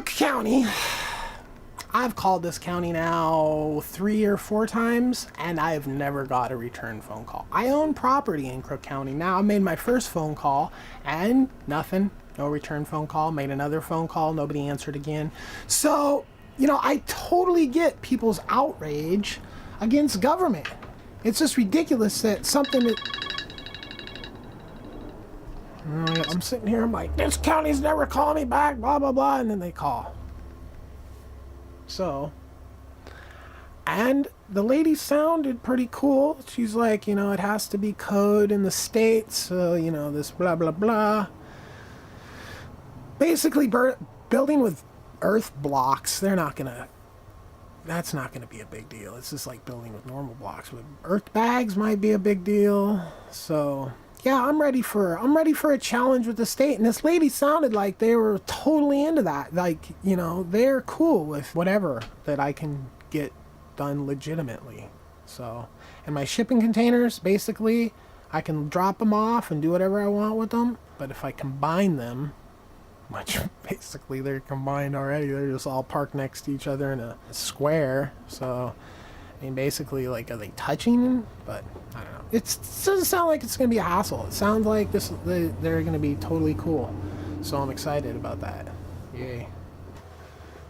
Crook County. I've called this county now 3 or 4 times, and I've never got a return phone call. I own property in Crook County now. I made my first phone call, and nothing. No return phone call. Made another phone call. Nobody answered again. So, I totally get people's outrage against government. It's just ridiculous that something that... I'm sitting here, I'm like, this county's never calling me back, blah, blah, blah, and then they call. So, and the lady sounded pretty cool. She's like, it has to be code in the States, so, this blah, blah, blah. Basically, building with earth blocks, that's not gonna be a big deal. It's just like building with normal blocks. With earth bags might be a big deal. So, yeah, I'm ready for a challenge with the state. And this lady sounded like they were totally into that. Like, they're cool with whatever that I can get done legitimately. So, and my shipping containers, basically, I can drop them off and do whatever I want with them. But if I combine them, which basically they're combined already, they're just all parked next to each other in a square. So, basically, like, are they touching? But I don't know. It doesn't sound like it's going to be a hassle. It sounds like they're going to be totally cool. So I'm excited about that. Yay.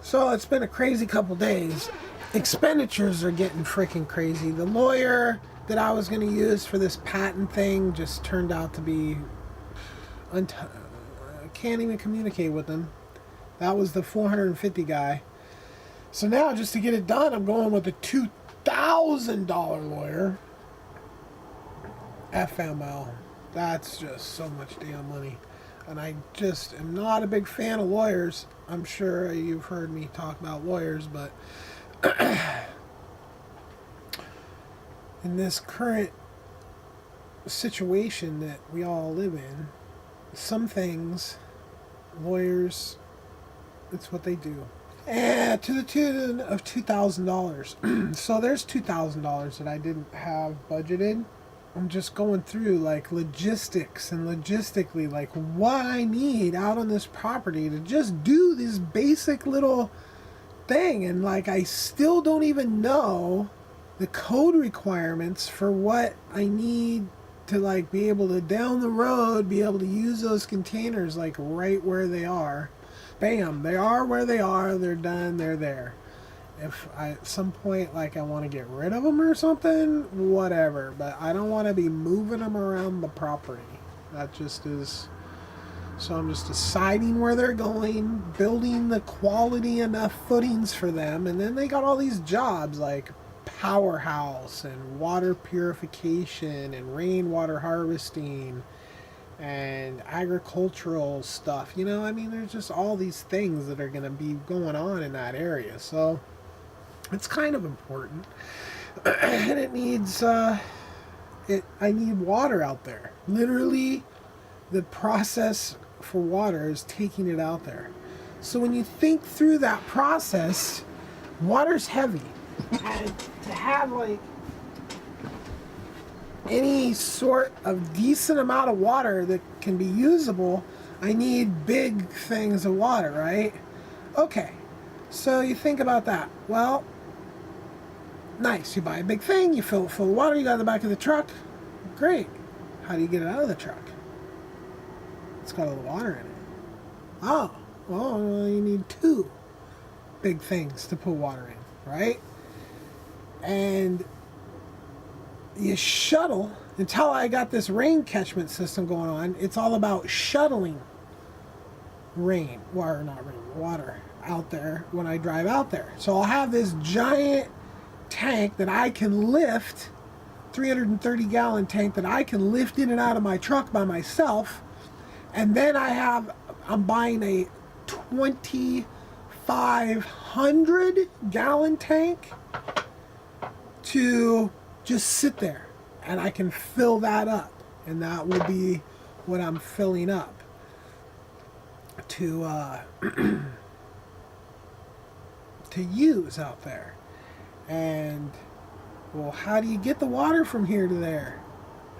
So it's been a crazy couple days. Expenditures are getting freaking crazy. The lawyer that I was going to use for this patent thing just turned out to be... I can't even communicate with him. That was the $450 guy. So now, just to get it done, I'm going with a $2,000 lawyer. FML. That's just so much damn money. And I just am not a big fan of lawyers. I'm sure you've heard me talk about lawyers, but in this current situation that we all live in, some things, lawyers, it's what they do. And to the tune of $2,000. So there's $2,000 that I didn't have budgeted. I'm just going through like logistics and logistically like what I need out on this property to just do this basic little thing. And like I still don't even know the code requirements for what I need to like be able to down the road be able to use those containers like right where they are. Bam, they are where they are, they're done, they're there. If I at some point like I want to get rid of them or something, whatever, but I don't want to be moving them around the property. That just is... So I'm just deciding where they're going, building the quality enough footings for them, and then they got all these jobs like powerhouse and water purification and rainwater harvesting and agricultural stuff. There's just all these things that are going to be going on in that area. So it's kind of important. And it needs, I need water out there. Literally, the process for water is taking it out there. So when you think through that process, water's heavy. And to have, like, any sort of decent amount of water that can be usable, I need big things of water, right? Okay, so you think about that. Well, nice. You buy a big thing, you fill it full of water, you got it in the back of the truck. Great. How do you get it out of the truck? It's got a little water in it. Oh, well, you need 2 big things to put water in, right? And you shuttle, until I got this rain catchment system going on, it's all about shuttling water out there when I drive out there. So I'll have this giant tank that I can lift, 330 gallon tank that I can lift in and out of my truck by myself. And then I'm buying a 2,500 gallon tank to just sit there, and I can fill that up, and that will be what I'm filling up to to use out there. And well, how do you get the water from here to there?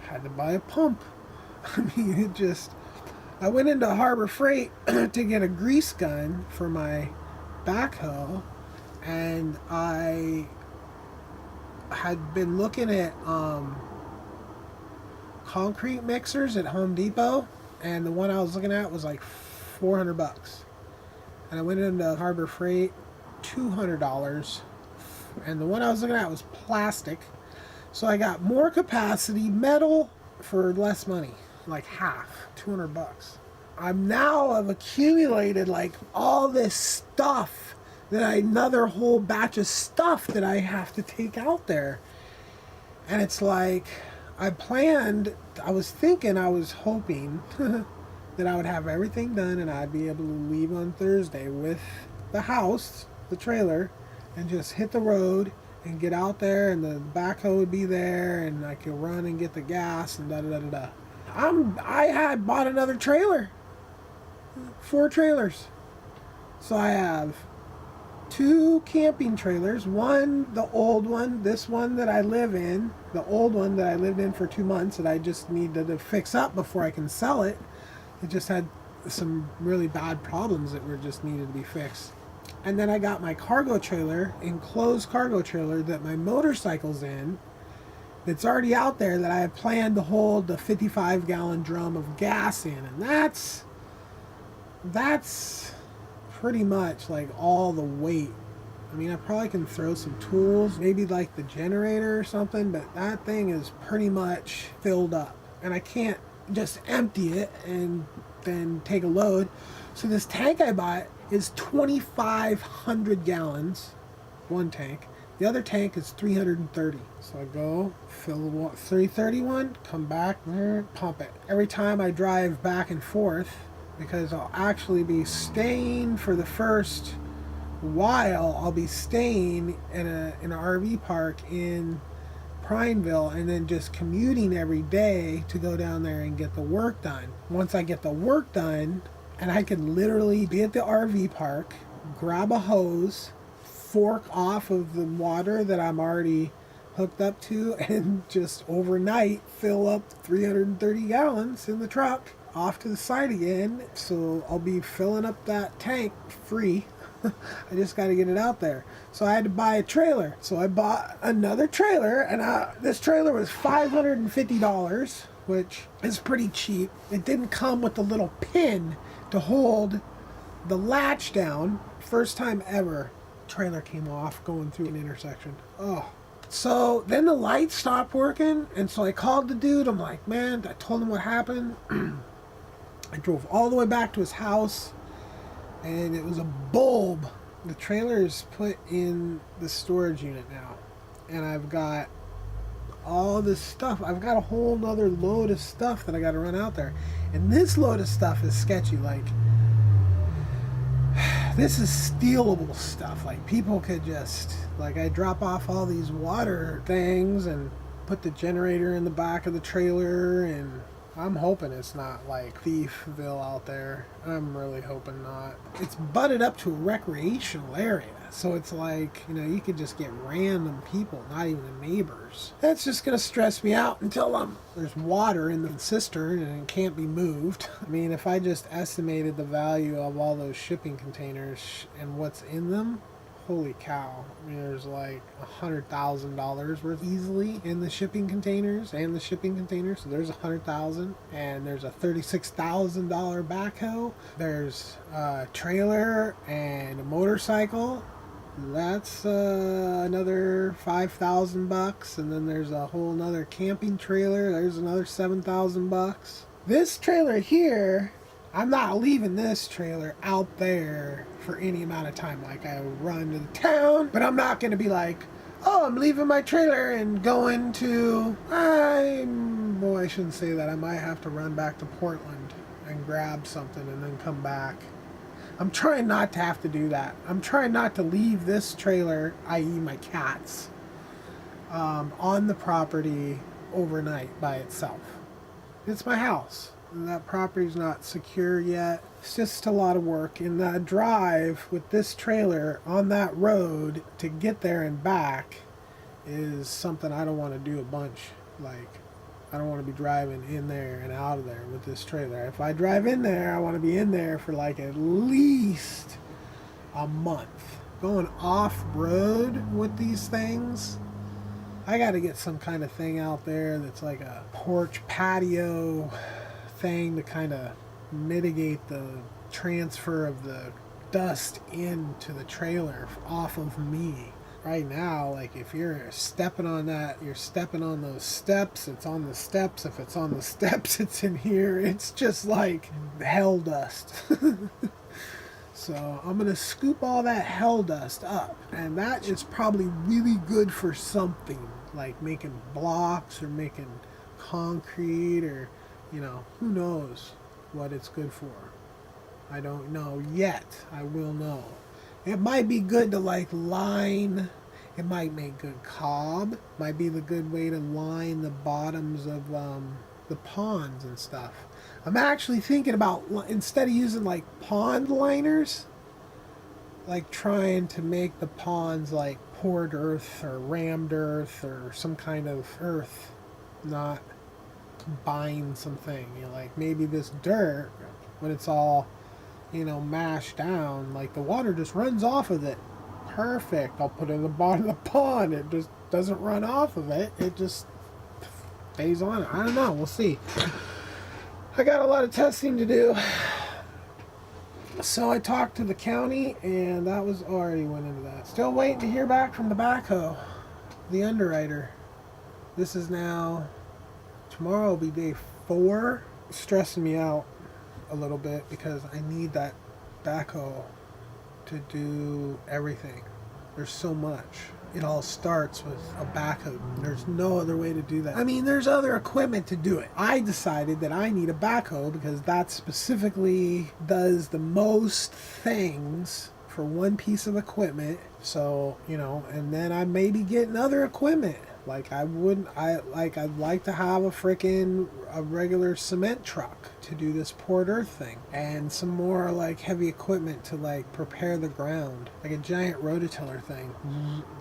I had to buy a pump. I went into Harbor Freight to get a grease gun for my backhoe, and I had been looking at concrete mixers at Home Depot, and the one I was looking at was like $400. And I went into Harbor Freight, $200, and the one I was looking at was plastic. So I got more capacity metal for less money, like half, $200. I'm now have accumulated like all this stuff another whole batch of stuff that I have to take out there. And it's like, I was hoping that I would have everything done and I'd be able to leave on Thursday with the house, the trailer, and just hit the road and get out there, and the backhoe would be there, and I could run and get the gas and da-da-da-da-da. I had bought another trailer. 4 trailers. So I have 2 camping trailers. One, the old one, this one that I live in, the old one that I lived in for 2 months that I just needed to fix up before I can sell it. It just had some really bad problems that were just needed to be fixed. And then I got my cargo trailer, enclosed cargo trailer that my motorcycle's in, that's already out there, that I had planned to hold the 55-gallon drum of gas in. And that's pretty much like all the weight. I mean, I probably can throw some tools, maybe like the generator or something, but that thing is pretty much filled up. And I can't just empty it and then take a load. So this tank I bought is 2,500 gallons, one tank. The other tank is 330. So I go, fill the 331, come back, pump it. Every time I drive back and forth, because I'll actually be staying for the first while, I'll be staying in an RV park in Prineville, and then just commuting every day to go down there and get the work done. Once I get the work done, and I can literally be at the RV park, grab a hose, fork off of the water that I'm already hooked up to, and just overnight fill up 330 gallons in the truck, off to the side again. So I'll be filling up that tank free. I just got to get it out there. So I had to buy a trailer. So I bought another trailer, and this trailer was $550, which is pretty cheap. It didn't come with the little pin to hold the latch down. First time ever trailer came off going through an intersection. Oh. So then the lights stopped working, and so I called the dude. I'm like, man, I told him what happened. I drove all the way back to his house, and it was a bulb. The trailer is put in the storage unit now, and I've got all this stuff. I've got a whole nother load of stuff that I got to run out there, and this load of stuff is sketchy. Like, this is stealable stuff. Like, people could just, like, I drop off all these water things and put the generator in the back of the trailer, and I'm hoping it's not like Thiefville out there. I'm really hoping not. It's butted up to a recreational area, so it's like, you know, you could just get random people, not even the neighbors. That's just gonna stress me out until there's water in the cistern and it can't be moved. I mean, if I just estimated the value of all those shipping containers and what's in them, holy cow. I mean, there's like $100,000 worth easily in the shipping containers and the shipping containers. So there's $100,000, and there's a $36,000 backhoe. There's a trailer and a motorcycle. That's another $5,000, and then there's a whole nother camping trailer. There's another $7,000. This trailer here, I'm not leaving this trailer out there for any amount of time. Like, I run to the town, but I'm not going to be like, oh, I'm leaving my trailer and going to, boy, I shouldn't say that. I might have to run back to Portland and grab something and then come back. I'm trying not to have to do that. I'm trying not to leave this trailer, i.e. my cats, on the property overnight by itself. It's my house. That property's not secure yet. It's just a lot of work. And the drive with this trailer on that road to get there and back is something I don't want to do a bunch. Like, I don't want to be driving in there and out of there with this trailer. If I drive in there, I want to be in there for like at least a month. Going off-road with these things, I got to get some kind of thing out there that's like a porch patio thing to kind of mitigate the transfer of the dust into the trailer off of me. Right now, like if you're stepping on that, you're stepping on those steps, it's on the steps. If it's on the steps, it's in here. It's just like hell dust. So I'm going to scoop all that hell dust up. And that is probably really good for something, like making blocks or making concrete or, you know, who knows what it's good for. I don't know yet. I will know. It might be good to like line. It might make good cob. Might be the good way to line the bottoms of the ponds and stuff. I'm actually thinking about, instead of using like pond liners, like trying to make the ponds like poured earth or rammed earth or some kind of earth, not bind something. You know, like maybe this dirt, when it's all, you know, mashed down, like the water just runs off of it. Perfect. I'll put it in the bottom of the pond. It just doesn't run off of it. It just stays on it. I don't know. We'll see. I got a lot of testing to do. So I talked to the county, and that was already went into that. Still waiting to hear back from the backhoe, the underwriter. This is now, tomorrow will be day 4. It's stressing me out a little bit because I need that backhoe to do everything. There's so much. It all starts with a backhoe. There's no other way to do that. I mean, there's other equipment to do it. I decided that I need a backhoe because that specifically does the most things for one piece of equipment. So, you know, and then I may be getting other equipment. Like I'd like to have a regular cement truck to do this poured earth thing, and some more like heavy equipment to like prepare the ground, like a giant rototiller thing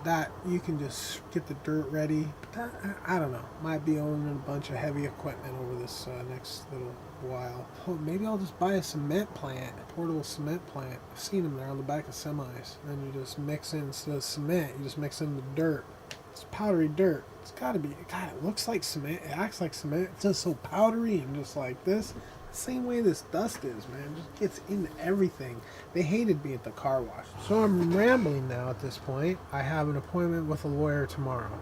that you can just get the dirt ready. But that, I don't know, might be owning a bunch of heavy equipment over this next little while. Oh, maybe I'll just buy a cement plant, a portable cement plant. I've seen them there on the back of semis. And then you just mix in, instead of cement, you just mix in the dirt. It's powdery dirt. It's gotta be. God, it looks like cement. It acts like cement. It's just so powdery and just like this. Same way this dust is, man. It just gets into everything. They hated me at the car wash. So I'm rambling now at this point. I have an appointment with a lawyer tomorrow.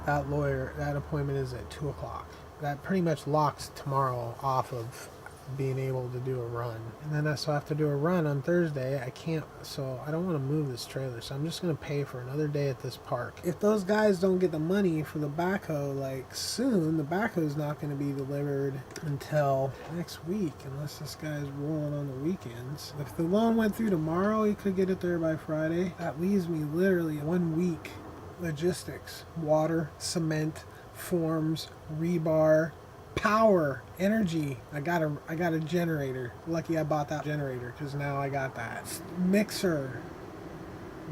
That appointment is at 2 o'clock. That pretty much locks tomorrow off of being able to do a run. And then I still have to do a run on Thursday. I can't, so I don't want to move this trailer, so I'm just going to pay for another day at this park. If those guys don't get the money for the backhoe like soon, the backhoe's not going to be delivered until next week, unless this guy's rolling on the weekends. If the loan went through tomorrow, he could get it there by Friday. That leaves me literally 1 week logistics: water, cement, forms, rebar, power, energy. I got a generator. Lucky I bought that generator because now I got that. Mixer,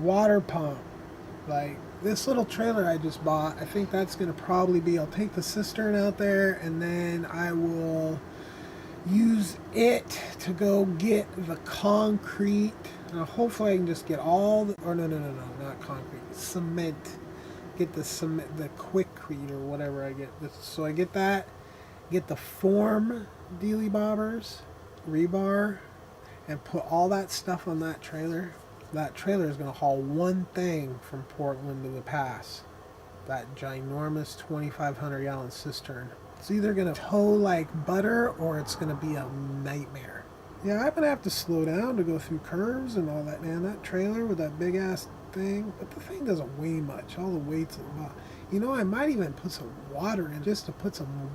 water pump. Like this little trailer I just bought, I think that's going to probably be, I'll take the cistern out there and then I will use it to go get the concrete. Hopefully I can just get all the, or no, not concrete, cement. Get the cement, the quickcrete or whatever I get. So I get that. Get the form dealy bobbers, rebar, and put all that stuff on that trailer. That trailer is going to haul one thing from Portland to the pass. That ginormous 2,500 gallon cistern. It's either going to tow like butter or it's going to be a nightmare. Yeah, I'm going to have to slow down to go through curves and all that, man. That trailer with that big ass thing, but the thing doesn't weigh much. All the weight's at the bottom. You know, I might even put some water in just to put some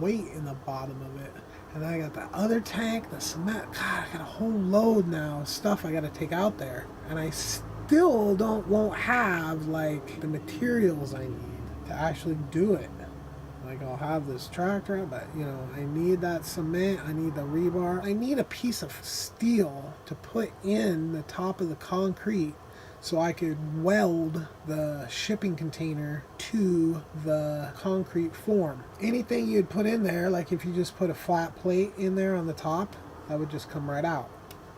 weight in the bottom of it. And I got the other tank, the cement. God, I got a whole load now of stuff I got to take out there. And I still won't have like the materials I need to actually do it. Like I'll have this tractor, but you know, I need that cement, I need the rebar. I need a piece of steel to put in the top of the concrete so I could weld the shipping container to the concrete form. Anything you'd put in there, like if you just put a flat plate in there on the top, that would just come right out.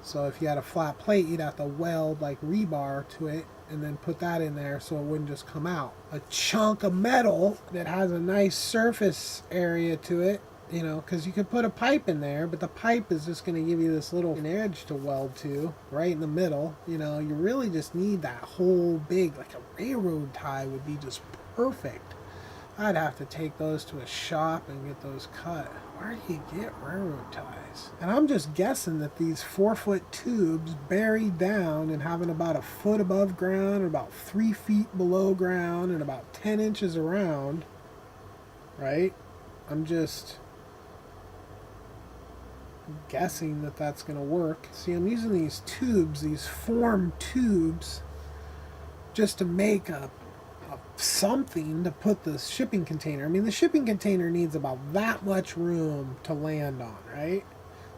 So if you had a flat plate, you'd have to weld like rebar to it and then put that in there so it wouldn't just come out. A chunk of metal that has a nice surface area to it, you know, because you could put a pipe in there, but the pipe is just going to give you this little edge to weld to right in the middle. You know, you really just need that whole big, like a railroad tie would be just perfect. I'd have to take those to a shop and get those cut. Where do you get railroad ties? And I'm just guessing that these 4-foot tubes buried down and having about a foot above ground or about 3 feet below ground and about 10 inches around, right? I'm just guessing that that's going to work. See, I'm using these tubes, these form tubes, just to make a something to put the shipping container. I mean, the shipping container needs about that much room to land on, right?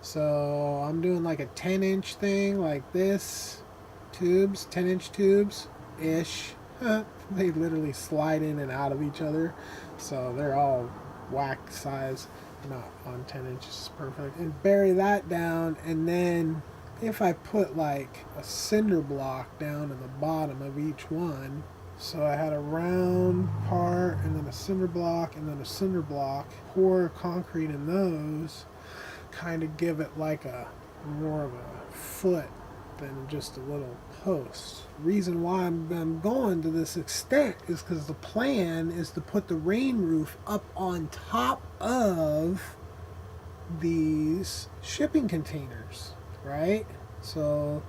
So I'm doing like a 10-inch thing like this. Tubes, 10-inch tubes ish. They literally slide in and out of each other, so they're all whack size, not on 10 inches perfect. And bury that down, and then if I put like a cinder block down in the bottom of each one, so I had a round part and then a cinder block and then a cinder block, pour concrete in those, kind of give it like a more of a foot than just a little post. Reason why I'm going to this extent is because the plan is to put the rain roof up on top of these shipping containers, right? So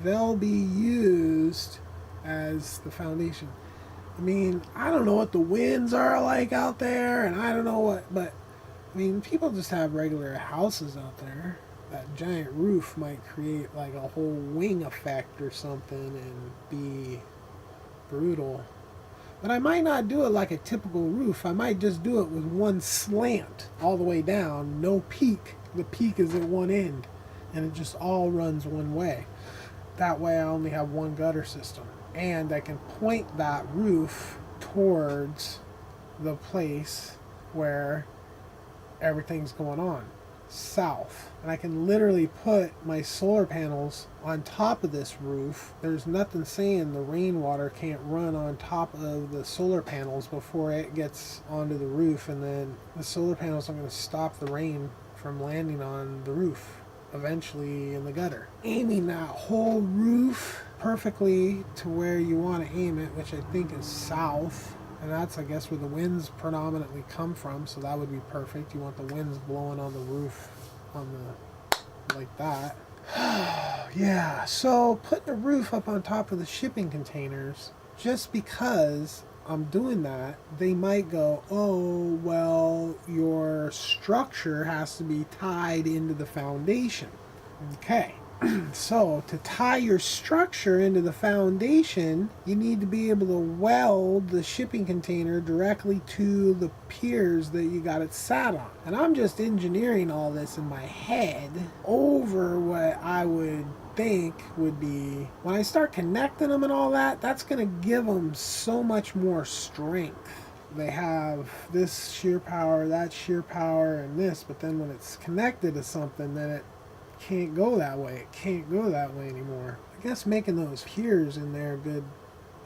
they'll be used as the foundation. I mean, I don't know what the winds are like out there, and I don't know what, but I mean, people just have regular houses out there. That giant roof might create like a whole wing effect or something and be brutal. But I might not do it like a typical roof. I might just do it with one slant all the way down, no peak. The peak is at one end, and it just all runs one way. That way I only have one gutter system. And I can point that roof towards the place where everything's going on, south. And I can literally put my solar panels on top of this roof. There's nothing saying the rainwater can't run on top of the solar panels before it gets onto the roof, and then the solar panels are going to stop the rain from landing on the roof, eventually in the gutter. Aiming that whole roof perfectly to where you want to aim it, which I think is south, and that's, I guess, where the winds predominantly come from, so that would be perfect. You want the winds blowing on the roof on the like that. Yeah, so putting the roof up on top of the shipping containers, just because I'm doing that, they might go, oh, well, your structure has to be tied into the foundation. Okay. So to tie your structure into the foundation, you need to be able to weld the shipping container directly to the piers that you got it sat on. And I'm just engineering all this in my head over what I would think would be, when I start connecting them and all that, that's going to give them so much more strength. They have this shear power, that shear power, and this, but then when it's connected to something, then it can't go that way. It can't go that way anymore. I guess making those piers in there good.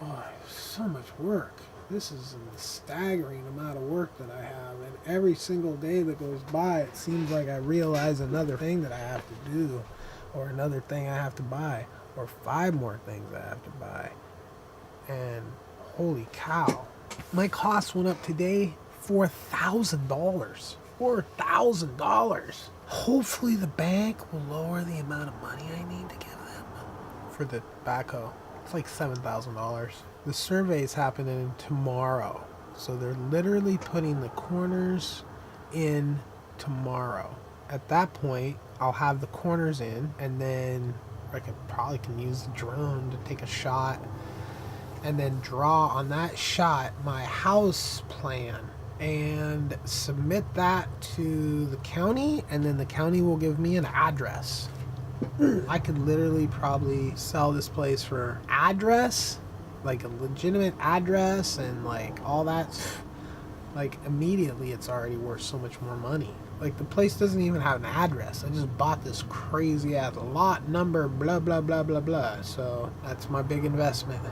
Oh, so much work. This is a staggering amount of work that I have, and every single day that goes by, it seems like I realize another thing that I have to do, or another thing I have to buy, or 5 more things I have to buy. And holy cow, my cost went up today $4,000. $4,000. Hopefully the bank will lower the amount of money I need to give them for the backhoe. It's like $7,000. The survey is happening tomorrow, so they're literally putting the corners in tomorrow. At that point, I'll have the corners in, and then I probably can use the drone to take a shot and then draw on that shot my house plan and submit that to the county, and then the county will give me an address. I could literally probably sell this place for address, like a legitimate address and like all that. Like, immediately it's already worth so much more money. Like, the place doesn't even have an address. I just bought this crazy ass lot number, blah, blah, blah, blah, blah. So, that's my big investment.